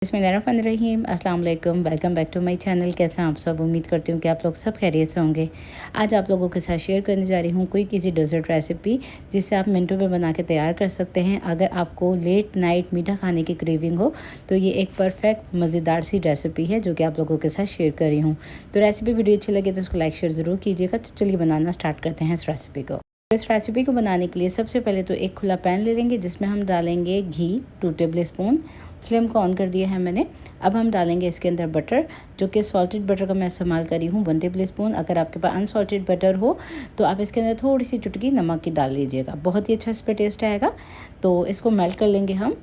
बिस्मिल्लाहिर्रहमानिर्रहीम, अस्सलाम वालेकुम। Welcome back to my channel. कैसे हैं आप सब? उम्मीद करती हूँ कि आप लोग सब खैरियत से होंगे। आज आप लोगों के साथ शेयर करने जा रही हूँ कोई किसी डेज़र्ट रेसिपी जिसे आप मिनटों में बना के तैयार कर सकते हैं। अगर आपको लेट नाइट मीठा खाने की क्रेविंग हो तो ये एक परफेक्ट मज़ेदार सी रेसिपी है जो कि आप लोगों के साथ शेयर कर रही हूँ। तो रेसिपी वीडियो अच्छी लगे तो इसको लाइक शेयर ज़रूर कीजिएगा। तो चलिए बनाना स्टार्ट करते हैं इस रेसिपी को। इस रेसिपी को बनाने के लिए सबसे पहले तो एक खुला पैन ले लेंगे जिसमें हम डालेंगे घी 2 टेबल स्पून। फ्लेम को ऑन कर दिया है मैंने। अब हम डालेंगे इसके अंदर बटर, जो कि सॉल्टेड बटर का मैं इस्तेमाल कर रही हूँ 1 टेबल स्पून। अगर आपके पास अनसॉल्टेड बटर हो तो आप इसके अंदर थोड़ी सी चुटकी नमक की डाल लीजिएगा, बहुत ही अच्छा इस पर टेस्ट आएगा। तो इसको मेल्ट कर लेंगे हम।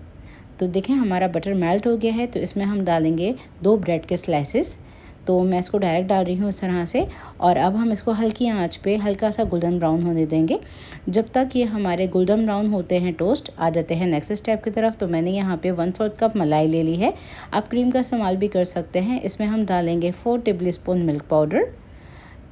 तो देखें हमारा बटर मेल्ट हो गया है। तो इसमें हम डालेंगे 2 ब्रेड के स्लाइसेस। तो मैं इसको डायरेक्ट डाल रही हूँ इस तरह से। और अब हम इसको हल्की आंच पे हल्का सा गोल्डन ब्राउन होने देंगे। जब तक ये हमारे गोल्डन ब्राउन होते हैं टोस्ट, आ जाते हैं नेक्स्ट स्टेप की तरफ। तो मैंने यहाँ पे 1/4 कप मलाई ले ली है। आप क्रीम का इस्तेमाल भी कर सकते हैं। इसमें हम डालेंगे 4 टेबल स्पून मिल्क पाउडर।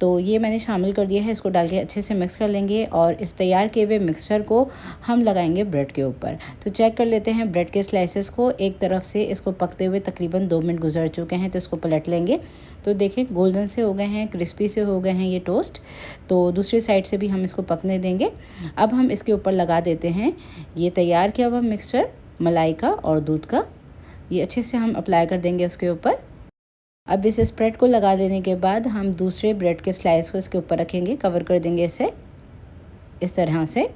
तो ये मैंने शामिल कर दिया है। इसको डाल के अच्छे से मिक्स कर लेंगे और इस तैयार किए हुए मिक्सचर को हम लगाएंगे ब्रेड के ऊपर। तो चेक कर लेते हैं ब्रेड के स्लाइसेस को। एक तरफ से इसको पकते हुए तकरीबन 2 मिनट गुजर चुके हैं। तो इसको पलट लेंगे। तो देखें गोल्डन से हो गए हैं, क्रिस्पी से हो गए हैं ये टोस्ट। तो दूसरी साइड से भी हम इसको पकने देंगे। अब हम इसके ऊपर लगा देते हैं ये तैयार किया हुआ मिक्सचर मलाई का और दूध का। ये अच्छे से हम अप्लाई कर देंगे उसके ऊपर। अब इस स्प्रेड को लगा देने के बाद हम दूसरे ब्रेड के स्लाइस को इसके ऊपर रखेंगे, कवर कर देंगे इसे इस तरह से।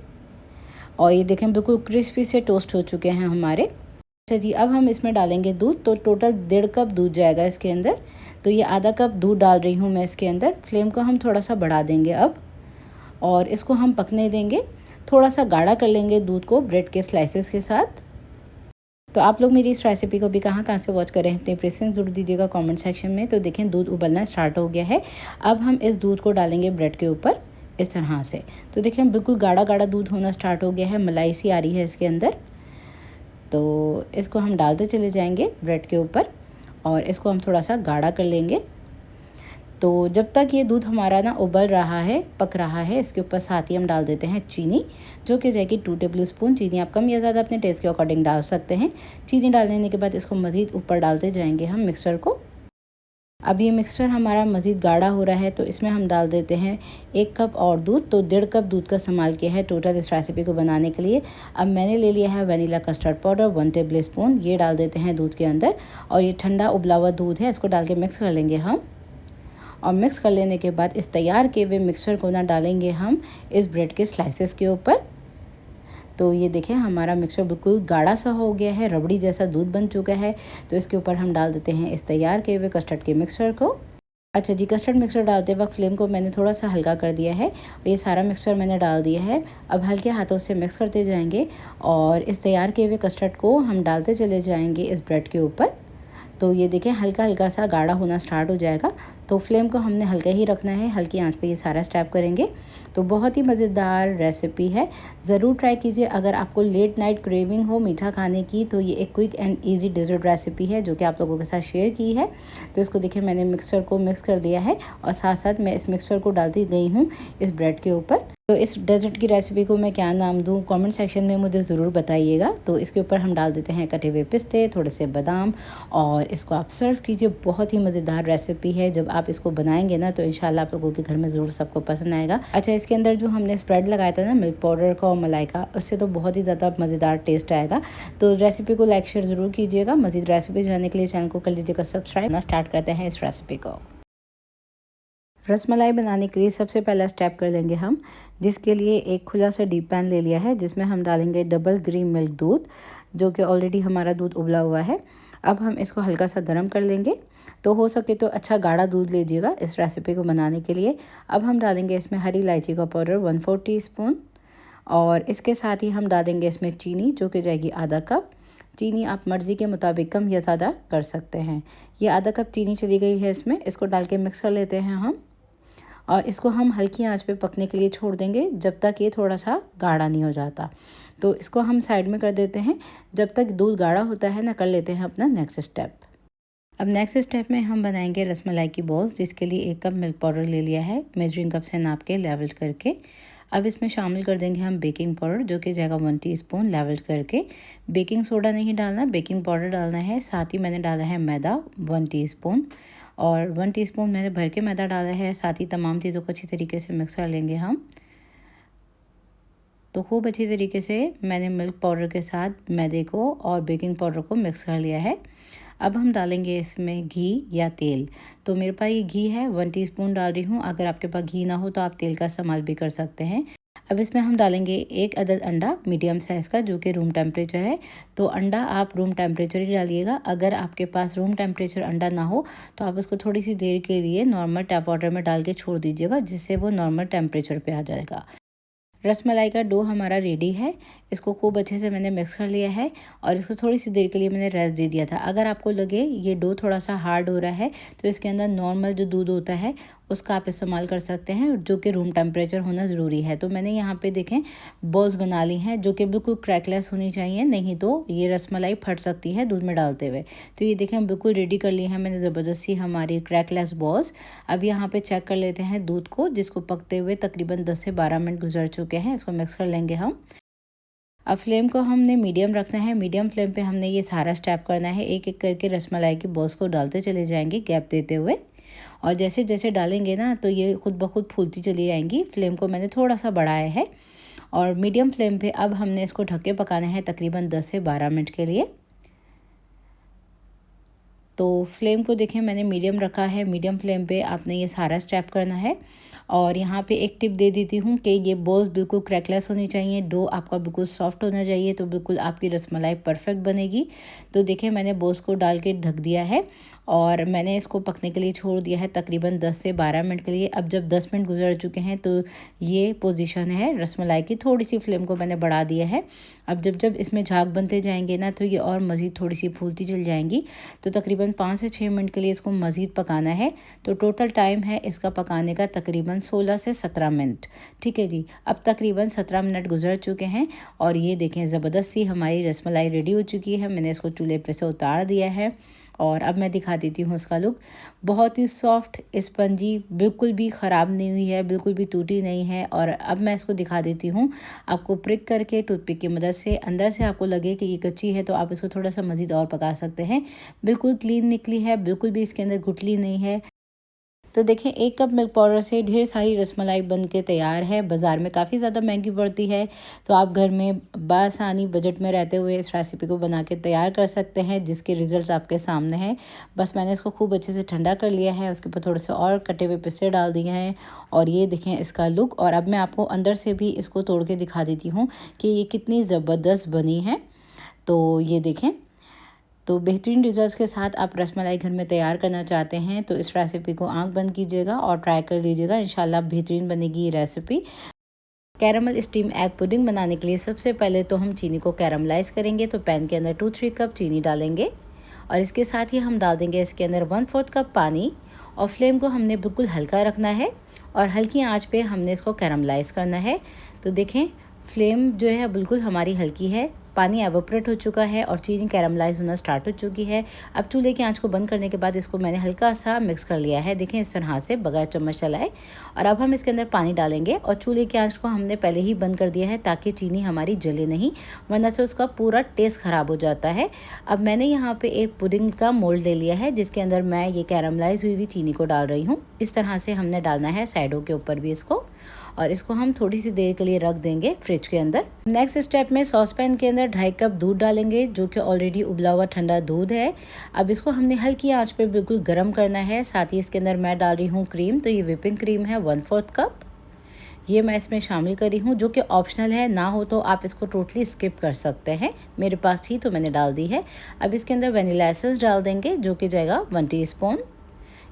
और ये देखें बिल्कुल क्रिस्पी से टोस्ट हो चुके हैं हमारे। अच्छा जी, अब हम इसमें डालेंगे दूध। तो टोटल 1.5 कप दूध जाएगा इसके अंदर। तो ये आधा कप दूध डाल रही हूँ मैं इसके अंदर। फ्लेम को हम थोड़ा सा बढ़ा देंगे अब और इसको हम पकने देंगे। थोड़ा सा गाढ़ा कर लेंगे दूध को ब्रेड के स्लाइसेस के साथ। तो आप लोग मेरी इस रेसिपी को भी कहाँ से वॉच कर रहे हैं अपने प्रेफरेंस ज़रूर दीजिएगा कमेंट सेक्शन में। तो देखें दूध उबलना स्टार्ट हो गया है। अब हम इस दूध को डालेंगे ब्रेड के ऊपर इस तरह से। तो देखें बिल्कुल गाढ़ा गाढ़ा दूध होना स्टार्ट हो गया है, मलाई सी आ रही है इसके अंदर। तो इसको हम डालते चले जाएंगे ब्रेड के ऊपर और इसको हम थोड़ा सा गाढ़ा कर लेंगे। तो जब तक ये दूध हमारा ना उबल रहा है, पक रहा है, इसके ऊपर साथ ही हम डाल देते हैं चीनी, जो कि जाएगी 2 टेबल स्पून। चीनी आप कम या ज़्यादा अपने टेस्ट के अकॉर्डिंग डाल सकते हैं। चीनी डाल देने के बाद इसको मज़ीद ऊपर डालते जाएंगे हम मिक्सचर को। अब ये मिक्सचर हमारा मज़ीद गाढ़ा हो रहा है। तो इसमें हम डाल देते हैं 1 कप और दूध। तो 1.5 कप दूध का इस्तेमाल किया है टोटल इस रेसिपी को बनाने के लिए। अब मैंने ले लिया है vanilla custard powder 1 table spoon. ये डाल देते हैं दूध के अंदर और ये ठंडा उबला हुआ दूध है, इसको डाल के मिक्स कर लेंगे हम। और मिक्स कर लेने के बाद इस तैयार किए हुए मिक्सचर को ना डालेंगे हम इस ब्रेड के स्लाइसेस के ऊपर। तो ये देखें हमारा मिक्सचर बिल्कुल गाढ़ा सा हो गया है, रबड़ी जैसा दूध बन चुका है। तो इसके ऊपर हम डाल देते हैं इस तैयार किए हुए कस्टर्ड के मिक्सचर को। अच्छा जी, कस्टर्ड मिक्सचर डालते वक्त फ्लेम को मैंने थोड़ा सा हल्का कर दिया है और ये सारा मिक्सचर मैंने डाल दिया है। अब हल्के हाथों से मिक्स करते जाएंगे और इस तैयार किए हुए कस्टर्ड को हम डालते चले जाएंगे इस ब्रेड के ऊपर। तो ये देखें हल्का हल्का सा गाढ़ा होना स्टार्ट हो जाएगा। तो फ्लेम को हमने हल्का ही रखना है, हल्की आंच पे ये सारा स्टेप करेंगे। तो बहुत ही मज़ेदार रेसिपी है, ज़रूर ट्राई कीजिए। अगर आपको लेट नाइट क्रेविंग हो मीठा खाने की तो ये एक quick and easy desert recipe है जो कि आप लोगों के साथ शेयर की है। तो इसको देखिए मैंने मिक्सचर को मिक्स कर दिया है और साथ साथ मैं इस मिक्सचर को डालती गई हूँ इस ब्रेड के ऊपर। तो इस डेजर्ट की रेसिपी को मैं क्या नाम दूँ कमेंट सेक्शन में मुझे ज़रूर बताइएगा। तो इसके ऊपर हम डाल देते हैं कटे हुए पिस्ते, थोड़े से बादाम और इसको आप सर्व कीजिए। बहुत ही मज़ेदार रेसिपी है। जब आप इसको बनाएंगे ना तो इंशाल्लाह आप लोगों के घर में ज़रूर सबको पसंद आएगा। अच्छा, इसके अंदर जो हमने स्प्रेड लगाया था ना मिल्क पाउडर का और मलाई का, उससे तो बहुत ही ज़्यादा मज़ेदार टेस्ट आएगा। तो रेसिपी को लाइक शेयर ज़रूर कीजिएगा। मज़ीद रेसिपी जानने के लिए चैनल को कर लीजिएगा सब्सक्राइब। ना स्टार्ट करते हैं इस रेसिपी को। रसमलाई बनाने के लिए सबसे पहला स्टेप कर लेंगे हम, जिसके लिए एक खुला सा डीप पैन ले लिया है जिसमें हम डालेंगे डबल ग्रीन मिल्क दूध, जो कि ऑलरेडी हमारा दूध उबला हुआ है। अब हम इसको हल्का सा गर्म कर लेंगे। तो हो सके तो अच्छा गाढ़ा दूध लीजिएगा इस रेसिपी को बनाने के लिए। अब हम डालेंगे इसमें हरी इलायची का पाउडर 1/4 टीस्पून और इसके साथ ही हम डालेंगे इसमें चीनी, जो कि जाएगी आधा कप। चीनी आप मर्ज़ी के मुताबिक कम या ज़्यादा कर सकते हैं। ये आधा कप चीनी चली गई है इसमें। इसको डाल के मिक्स कर लेते हैं हम और इसको हम हल्की आंच पे पकने के लिए छोड़ देंगे जब तक ये थोड़ा सा गाढ़ा नहीं हो जाता। तो इसको हम साइड में कर देते हैं। जब तक दूध गाढ़ा होता है ना, कर लेते हैं अपना नेक्स्ट स्टेप। अब नेक्स्ट स्टेप में हम बनाएंगे रसमलाई की बॉल्स, जिसके लिए 1 कप मिल्क पाउडर ले लिया है, मेजरिंग कप से नाप के लेवल करके। अब इसमें शामिल कर देंगे हम बेकिंग पाउडर, जो कि जाएगा 1 टीस्पून लेवल करके। बेकिंग सोडा नहीं डालना, बेकिंग पाउडर डालना है। साथ ही मैंने डाला है मैदा 1 टीस्पून, और 1 टीस्पून मैंने भर के मैदा डाला है। साथ ही तमाम चीज़ों को अच्छी तरीके से मिक्स कर लेंगे हम। तो खूब अच्छी तरीके से मैंने मिल्क पाउडर के साथ मैदे को और बेकिंग पाउडर को मिक्स कर लिया है। अब हम डालेंगे इसमें घी या तेल। तो मेरे पास ये घी है, 1 टीस्पून डाल रही हूँ। अगर आपके पास घी ना हो तो आप तेल का इस्तेमाल भी कर सकते हैं। अब इसमें हम डालेंगे 1 अदद अंडा मीडियम साइज़ का, जो कि रूम टेम्परेचर है। तो अंडा आप रूम टेम्परेचर ही डालिएगा। अगर आपके पास रूम टेम्परेचर अंडा ना हो तो आप उसको थोड़ी सी देर के लिए नॉर्मल टैप वाटर में डाल के छोड़ दीजिएगा, जिससे वो नॉर्मल टेम्परेचर पे आ जाएगा। रसमलाई का डो हमारा रेडी है। इसको खूब अच्छे से मैंने मिक्स कर लिया है और इसको थोड़ी सी देर के लिए मैंने रेस्ट दे दिया था। अगर आपको लगे ये डो थोड़ा सा हार्ड हो रहा है तो इसके अंदर नॉर्मल जो दूध होता है उसका आप इस्तेमाल कर सकते हैं, जो कि रूम टेम्परेचर होना ज़रूरी है। तो मैंने यहाँ पे देखें बॉल्स बना ली हैं, जो कि बिल्कुल क्रैकलेस होनी चाहिए, नहीं तो ये रसमलाई फट सकती है दूध में डालते हुए। तो ये देखें हम बिल्कुल रेडी कर लिए हैं मैंने ज़बरदस्ती हमारी क्रैकलेस बॉल्स। अब यहाँ पे चेक कर लेते हैं दूध को, जिसको पकते हुए तकरीबन 10 से 12 मिनट गुजर चुके हैं। इसको मिक्स कर लेंगे हम। अब फ्लेम को हमने मीडियम रखना है। मीडियम फ्लेम पे हमने ये सारा स्टेप करना है। एक एक करके रसमलाई की बॉल्स को डालते चले जाएंगे गैप देते हुए, और जैसे जैसे डालेंगे ना तो ये खुद ब खुद फूलती चली जाएंगी। फ्लेम को मैंने थोड़ा सा बढ़ाया है और मीडियम फ्लेम पे अब हमने इसको ढक के पकाना है तकरीबन 10 से 12 मिनट के लिए। तो फ्लेम को देखें मैंने मीडियम रखा है। मीडियम फ्लेम पे आपने ये सारा स्टेप करना है। और यहाँ पे एक टिप दे देती हूँ कि ये बॉल्स बिल्कुल क्रैकलेस होनी चाहिए, डो आपका बिल्कुल सॉफ्ट होना चाहिए, तो बिल्कुल आपकी रसमलाई परफेक्ट बनेगी। तो देखिए मैंने बॉल्स को डाल के ढक दिया है और मैंने इसको पकने के लिए छोड़ दिया है तकरीबन 10 से 12 मिनट के लिए। अब जब 10 मिनट गुजर चुके हैं तो ये पोजीशन है रसमलाई की। थोड़ी सी फ्लेम को मैंने बढ़ा दिया है। अब जब जब इसमें झाग बनते जाएंगे ना तो ये और मज़ीद थोड़ी सी फूलती चल जाएंगी। तो तकरीबन 5 से 6 मिनट के लिए इसको मज़ीद पकाना है। तो टोटल टाइम है इसका पकाने का तकरीबन 16 से 17 मिनट। ठीक है जी, अब तकरीबन 17 मिनट गुजर चुके हैं और ये देखें ज़बरदस्त सी हमारी रसमलाई रेडी हो चुकी है। मैंने इसको चूल्हे पे से उतार दिया है और अब मैं दिखा देती हूँ उसका लुक। बहुत ही सॉफ्ट स्पंजी, बिल्कुल भी ख़राब नहीं हुई है, बिल्कुल भी टूटी नहीं है। और अब मैं इसको दिखा देती हूँ आपको प्रिक करके टूथपिक की मदद से। अंदर से आपको लगे कि ये कच्ची है तो आप इसको थोड़ा सा मज़ीद और पका सकते हैं। बिल्कुल क्लीन निकली है, बिल्कुल भी इसके अंदर गुठली नहीं है। तो देखें 1 कप मिल्क पाउडर से ढेर सारी रसमलाई बन के तैयार है। बाज़ार में काफ़ी ज़्यादा महंगी पड़ती है, तो आप घर में बआसानी बजट में रहते हुए इस रेसिपी को बना के तैयार कर सकते हैं, जिसके रिज़ल्ट आपके सामने हैं। बस मैंने इसको खूब अच्छे से ठंडा कर लिया है, उसके ऊपर थोड़े से और कटे हुए पिस्ते डाल दिए हैं और ये देखें इसका लुक। और अब मैं आपको अंदर से भी इसको तोड़ के दिखा देती हूँ कि ये कितनी ज़बरदस्त बनी है। तो ये देखें, तो बेहतरीन रिजल्ट्स के साथ आप रसमलाई घर में तैयार करना चाहते हैं तो इस रेसिपी को आंख बंद कीजिएगा और ट्राई कर लीजिएगा। इंशाल्लाह बेहतरीन बनेगी ये recipe. Caramel steam egg pudding बनाने के लिए सबसे पहले तो हम चीनी को कैरमलाइज़ करेंगे। तो पैन के अंदर 2-3 कप चीनी डालेंगे और इसके साथ ही हम डाल देंगे इसके अंदर 1/4 कप पानी। और फ्लेम को हमने बिल्कुल हल्का रखना है और हल्की आंच पे हमने इसको कैरमलाइज़ करना है। तो देखें फ्लेम जो है बिल्कुल हमारी हल्की है, पानी एवोपरेट हो चुका है और चीनी कैरमलाइज होना स्टार्ट हो चुकी है। अब चूल्हे की आंच को बंद करने के बाद इसको मैंने हल्का सा मिक्स कर लिया है, देखें इस तरह से बगैर चम्मच चलाए। और अब हम इसके अंदर पानी डालेंगे और चूल्हे की आंच को हमने पहले ही बंद कर दिया है ताकि चीनी हमारी जले नहीं, वरना से उसका पूरा टेस्ट ख़राब हो जाता है। अब मैंने यहाँ पे एक पुडिंग का मोल्ड ले लिया है, जिसके अंदर मैं ये कैरमलाइज हुई चीनी को डाल रही हूँ। इस तरह से हमने डालना है साइडों के ऊपर भी इसको, और इसको हम थोड़ी सी देर के लिए रख देंगे फ्रिज के अंदर। नेक्स्ट स्टेप में सॉस पैन के अंदर 2.5 कप दूध डालेंगे, जो कि ऑलरेडी उबला हुआ ठंडा दूध है। अब इसको हमने हल्की आंच पे बिल्कुल गर्म करना है। साथ ही इसके अंदर मैं डाल रही हूँ क्रीम। तो ये व्हिपिंग क्रीम है 1/4 कप, ये मैं इसमें शामिल करी हूँ, जो कि ऑप्शनल है, ना हो तो आप इसको टोटली स्किप कर सकते हैं। मेरे पास थी तो मैंने डाल दी है। अब इसके अंदर वनीला एसेंस डाल देंगे, जो कि जाएगा 1 टीस्पून,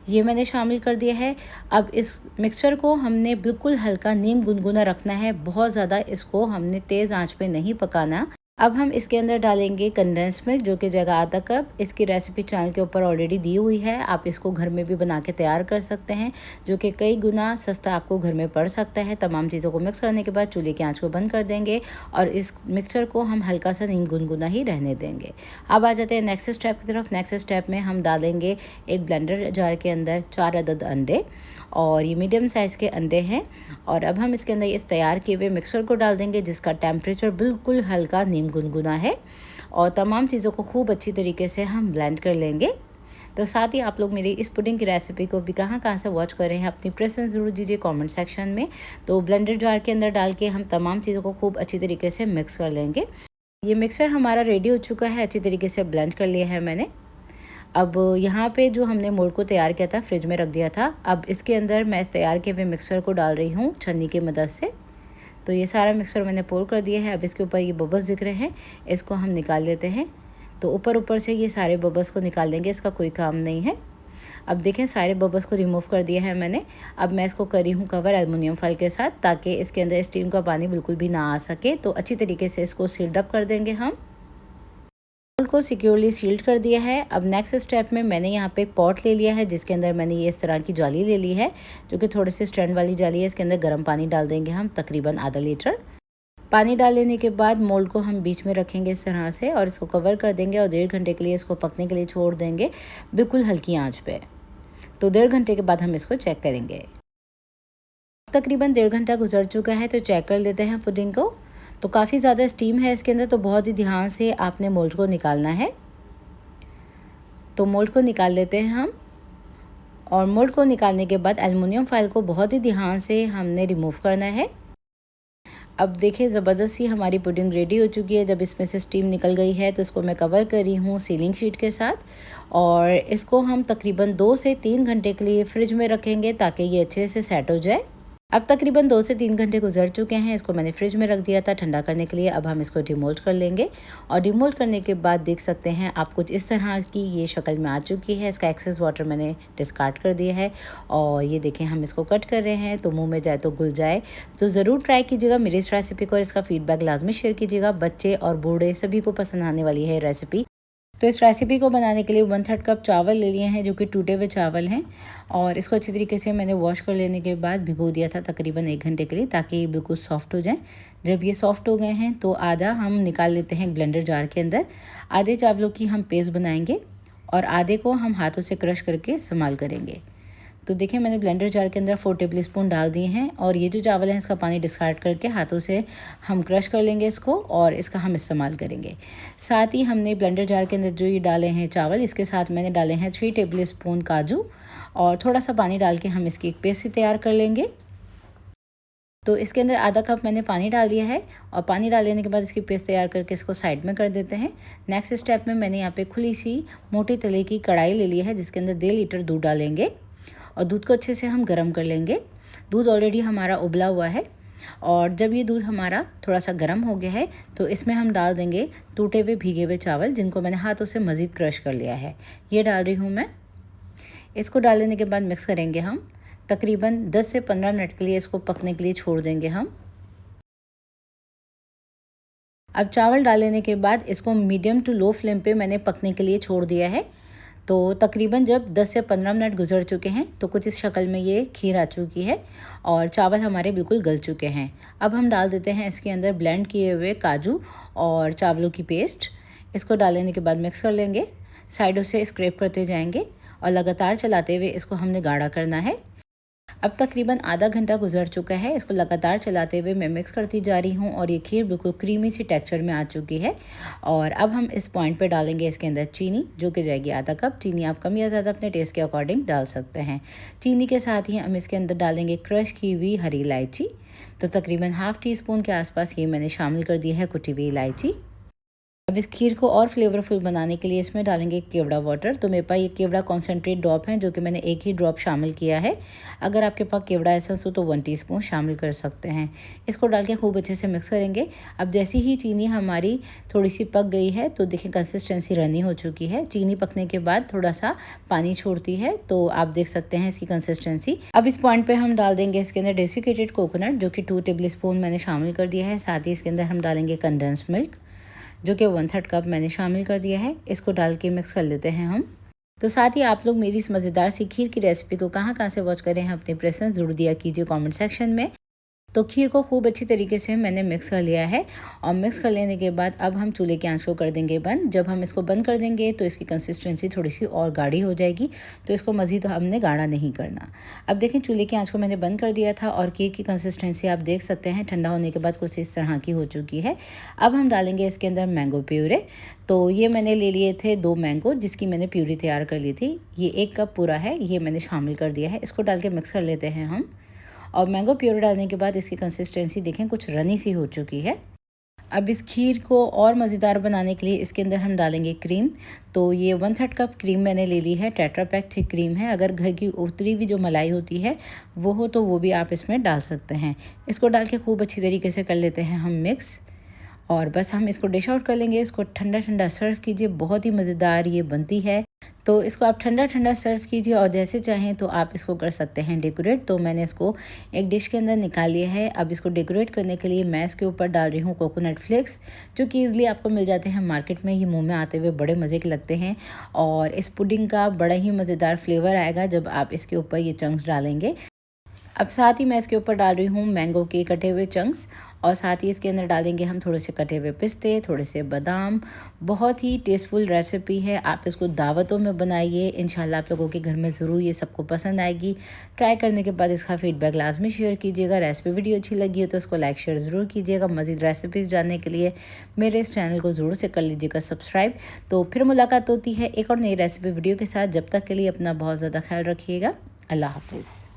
ये मैंने शामिल कर दिया है। अब इस मिक्सचर को हमने बिल्कुल हल्का नीम गुनगुना रखना है, बहुत ज़्यादा इसको हमने तेज़ आंच पे नहीं पकाना। अब हम इसके अंदर डालेंगे कंडेंस मिल्क, जो कि जगह आधा कप। इसकी रेसिपी चैनल के ऊपर ऑलरेडी दी हुई है, आप इसको घर में भी बना के तैयार कर सकते हैं, जो कि कई गुना सस्ता आपको घर में पड़ सकता है। तमाम चीज़ों को मिक्स करने के बाद चूल्हे की आंच को बंद कर देंगे और इस मिक्सचर को हम हल्का सा नहीं गुनगुना ही रहने देंगे। अब आ जाते हैं नेक्स्ट स्टेप की तरफ। नेक्स्ट स्टेप में हम डालेंगे एक ब्लेंडर जार के अंदर 4 अदद अंडे, और ये मीडियम साइज़ के अंडे हैं। और अब हम इसके अंदर इस तैयार किए हुए मिक्सचर को डाल देंगे, जिसका टेम्परेचर बिल्कुल हल्का नीम गुनगुना है, और तमाम चीज़ों को खूब अच्छी तरीके से हम ब्लेंड कर लेंगे। तो साथ ही आप लोग मेरी इस पुडिंग की रेसिपी को भी कहाँ से वॉच कर रहे हैं, अपनी प्रेफरेंस ज़रूर दीजिए कमेंट सेक्शन में। तो ब्लेंडर जार के अंदर डाल के हम तमाम चीज़ों को खूब अच्छी तरीके से मिक्स कर लेंगे। ये मिक्सचर हमारा रेडी हो चुका है, अच्छी तरीके से ब्लेंड कर लिया है मैंने। अब यहाँ पे जो हमने मोल्ड को तैयार किया था, फ्रिज में रख दिया था, अब इसके अंदर मैं इस तैयार किए हुए मिक्सचर को डाल रही हूँ छन्नी की मदद से। तो ये सारा मिक्सचर मैंने पोर कर दिया है। अब इसके ऊपर ये बबल्स दिख रहे हैं, इसको हम निकाल लेते हैं। तो ऊपर से ये सारे बबल्स को निकाल देंगे, इसका कोई काम नहीं है। अब देखें सारे बबल्स को रिमूव कर दिया है मैंने। अब मैं इसको करी हूँ कवर एल्युमिनियम फॉइल के साथ, ताकि इसके अंदर स्टीम का पानी बिल्कुल भी ना आ सके। तो अच्छी तरीके से इसको सील्ड अप कर देंगे हम। को सिक्योरली सील्ड कर दिया है। अब नेक्स्ट स्टेप में मैंने यहाँ पे एक पॉट ले लिया है, जिसके अंदर मैंने ये इस तरह की जाली ले ली है, जो कि थोड़े से स्टैंड वाली जाली है। इसके अंदर गर्म पानी डाल देंगे हम, तकरीबन आधा लीटर। पानी डाल लेने के बाद मोल्ड को हम बीच में रखेंगे इस तरह से, और इसको कवर कर देंगे और 1.5 घंटे के लिए इसको पकने के लिए छोड़ देंगे, बिल्कुल हल्की आँच पे। तो 1.5 घंटे के बाद हम इसको चेक करेंगे। तकरीबन 1.5 घंटा गुजर चुका है, तो चेक कर लेते हैं पुडिंग को। तो काफ़ी ज़्यादा स्टीम है इसके अंदर, तो बहुत ही ध्यान से आपने मोल्ड को निकालना है। तो मोल्ड को निकाल लेते हैं हम, और मोल्ड को निकालने के बाद एल्युमिनियम फॉइल को बहुत ही ध्यान से हमने रिमूव करना है। अब देखिए ज़बरदस्त सी हमारी पुडिंग रेडी हो चुकी है। जब इसमें से स्टीम निकल गई है, तो इसको मैं कवर करी हूँ सीलिंग शीट के साथ, और इसको हम तकरीबन 2 से 3 घंटे के लिए फ्रिज में रखेंगे, ताकि ये अच्छे से सेट हो जाए। अब तकरीबन 2 से 3 घंटे गुजर चुके हैं, इसको मैंने फ्रिज में रख दिया था ठंडा करने के लिए। अब हम इसको डिमोल्ड कर लेंगे, और डिमोल्ड करने के बाद देख सकते हैं आप कुछ इस तरह की ये शक्ल में आ चुकी है। इसका एक्सेस वाटर मैंने डिस्कार्ड कर दिया है, और ये देखें हम इसको कट कर रहे हैं, तो मुंह में जाए तो घुल जाए। तो ज़रूर ट्राई कीजिएगा मेरी इस रेसिपी को, और इसका फीडबैक लाजमी शेयर कीजिएगा। बच्चे और बूढ़े सभी को पसंद आने वाली है रेसिपी। तो इस रेसिपी को बनाने के लिए 1/3 कप चावल ले लिए हैं, जो कि टूटे हुए चावल हैं, और इसको अच्छी तरीके से मैंने वॉश कर लेने के बाद भिगो दिया था तकरीबन 1 घंटे के लिए, ताकि ये बिल्कुल सॉफ्ट हो जाए। जब ये सॉफ्ट हो गए हैं, तो आधा हम निकाल लेते हैं ब्लेंडर जार के अंदर। आधे चावलों की हम पेस्ट बनाएंगे, और आधे को हम हाथों से क्रश करके इस्तेमाल करेंगे। तो देखिए मैंने ब्लेंडर जार के अंदर 4 टेबल स्पून डाल दिए हैं, और ये जो चावल है इसका पानी डिस्कार्ड करके हाथों से हम क्रश कर लेंगे इसको, और इसका हम इस्तेमाल करेंगे। साथ ही हमने ब्लेंडर जार के अंदर जो ये डाले हैं चावल, इसके साथ मैंने डाले हैं 3 टेबल स्पून काजू, और थोड़ा सा पानी डाल के हम इसकी एक पेस्ट तैयार कर लेंगे। तो इसके अंदर आधा कप मैंने पानी डाल दिया है, और पानी डाल लेने के बाद इसकी पेस्ट तैयार करके इसको साइड में कर देते हैं। नेक्स्ट स्टेप में मैंने यहाँ पे खुली सी मोटी तले की कढ़ाई ले ली है, जिसके अंदर 1.5 लीटर दूध डालेंगे, और दूध को अच्छे से हम गर्म कर लेंगे। दूध ऑलरेडी हमारा उबला हुआ है, और जब ये दूध हमारा थोड़ा सा गर्म हो गया है, तो इसमें हम डाल देंगे टूटे हुए भीगे हुए चावल, जिनको मैंने हाथों से मज़ीद क्रश कर लिया है। ये डाल रही हूँ मैं। इसको डाल लेने के बाद मिक्स करेंगे हम। तकरीबन 10 से 15 मिनट के लिए इसको पकने के लिए छोड़ देंगे हम। अब चावल डाल लेने के बाद इसको मीडियम टू लो फ्लेम पे मैंने पकने के लिए छोड़ दिया है। तो तकरीबन जब 10 से 15 मिनट गुजर चुके हैं, तो कुछ इस शक्ल में ये खीर आ चुकी है, और चावल हमारे बिल्कुल गल चुके हैं। अब हम डाल देते हैं इसके अंदर ब्लेंड किए हुए काजू और चावलों की पेस्ट। इसको डाल लेने के बाद मिक्स कर लेंगे। साइडों से स्क्रैप करते जाएंगे, और लगातार चलाते हुए इसको हमने गाढ़ा करना है। अब तकरीबन आधा घंटा गुजर चुका है, इसको लगातार चलाते हुए मैं मिक्स करती जा रही हूँ, और ये खीर बिल्कुल क्रीमी सी टेक्सचर में आ चुकी है। और अब हम इस पॉइंट पे डालेंगे इसके अंदर चीनी, जो कि जाएगी आधा कप। चीनी आप कम या ज़्यादा अपने टेस्ट के अकॉर्डिंग डाल सकते हैं। चीनी के साथ ही हम इसके अंदर डालेंगे क्रश की हुई हरी इलायची। तो तकरीबन ½ टी स्पून के आसपास ये मैंने शामिल कर दी है कुटी हुई इलायची। अब इस खीर को और फ्लेवरफुल बनाने के लिए इसमें डालेंगे केवड़ा वाटर। तो मेरे पास ये केवड़ा कॉन्सेंट्रेट ड्रॉप है, जो कि मैंने एक ही ड्रॉप शामिल किया है। अगर आपके पास केवड़ा एसेंस हो तो 1 टीस्पून शामिल कर सकते हैं। इसको डाल के खूब अच्छे से मिक्स करेंगे। अब जैसी ही चीनी हमारी थोड़ी सी पक गई है, तो देखिए कंसिस्टेंसी रनी हो चुकी है। चीनी पकने के बाद थोड़ा सा पानी छोड़ती है, तो आप देख सकते हैं इसकी कंसिस्टेंसी। अब इस पॉइंट पर हम डाल देंगे इसके अंदर डेसिकेटेड कोकोनट, जो कि 2 टेबल स्पून मैंने शामिल कर दिया है। साथ ही इसके अंदर हम डालेंगे कंडेंस मिल्क, जो कि 1/3 कप मैंने शामिल कर दिया है। इसको डाल के मिक्स कर लेते हैं हम। तो साथ ही आप लोग मेरी इस मज़ेदार सी खीर की रेसिपी को कहाँ से वॉच कर रहे हैं अपने प्रेफरेंस ज़रूर दिया कीजिए कमेंट सेक्शन में। तो खीर को खूब अच्छी तरीके से मैंने मिक्स कर लिया है और मिक्स कर लेने के बाद अब हम चूल्हे की आंच को कर देंगे बंद। जब हम इसको बंद कर देंगे तो इसकी कंसिस्टेंसी थोड़ी सी और गाढ़ी हो जाएगी, तो इसको मज़ीद हमने गाढ़ा नहीं करना। अब देखें चूल्हे की आंच को मैंने बंद कर दिया था और केक की कंसिस्टेंसी आप देख सकते हैं ठंडा होने के बाद कुछ इस तरह की हो चुकी है। अब हम डालेंगे इसके अंदर मैंगो प्यूरे। तो ये मैंने ले लिए थे 2 मैंगो जिसकी मैंने प्यूरी तैयार कर ली थी। ये 1 कप पूरा है, ये मैंने शामिल कर दिया है। इसको डाल के मिक्स कर लेते हैं हम। और मैंगो प्योरी डालने के बाद इसकी कंसिस्टेंसी देखें कुछ रनी सी हो चुकी है। अब इस खीर को और मज़ेदार बनाने के लिए इसके अंदर हम डालेंगे क्रीम। तो ये 1/3 कप क्रीम मैंने ले ली है, टेट्रा पैक थिक क्रीम है। अगर घर की उतरी हुई जो मलाई होती है वो हो तो वो भी आप इसमें डाल सकते हैं। इसको डाल के खूब अच्छी तरीके से कर लेते हैं हम मिक्स और बस हम इसको डिश आउट कर लेंगे। इसको ठंडा ठंडा सर्व कीजिए, बहुत ही मज़ेदार ये बनती है। तो इसको आप ठंडा ठंडा सर्व कीजिए और जैसे चाहें तो आप इसको कर सकते हैं डेकोरेट। तो मैंने इसको एक डिश के अंदर निकाल लिया है। अब इसको डेकोरेट करने के लिए मैं इसके ऊपर डाल रही हूँ कोकोनट फ्लेक्स, जो कि ईज़िली आपको मिल जाते हैं मार्केट में। ये मुंह में आते हुए बड़े मज़े के लगते हैं और इस पुडिंग का बड़ा ही मज़ेदार फ्लेवर आएगा जब आप इसके ऊपर ये चंक्स डालेंगे। अब साथ ही मैं इसके ऊपर डाल रही हूँ मैंगो के कटे हुए चंक्स और साथ ही इसके अंदर डालेंगे हम थोड़े से कटे हुए पिस्ते, थोड़े से बादाम। बहुत ही टेस्टफुल रेसिपी है, आप इसको दावतों में बनाइए, इंशाल्लाह आप लोगों के घर में ज़रूर ये सबको पसंद आएगी। ट्राई करने के बाद इसका फीडबैक लाजमी शेयर कीजिएगा। रेसिपी वीडियो अच्छी लगी हो तो उसको लाइक शेयर ज़रूर कीजिएगा। मज़ीद रेसिपीज़ जानने के लिए मेरे इस चैनल को ज़रूर से कर लीजिएगा सब्सक्राइब। तो फिर मुलाकात होती है एक और नई रेसिपी वीडियो के साथ। जब तक के लिए अपना बहुत ज़्यादा ख्याल रखिएगा। अल्लाह हाफिज़।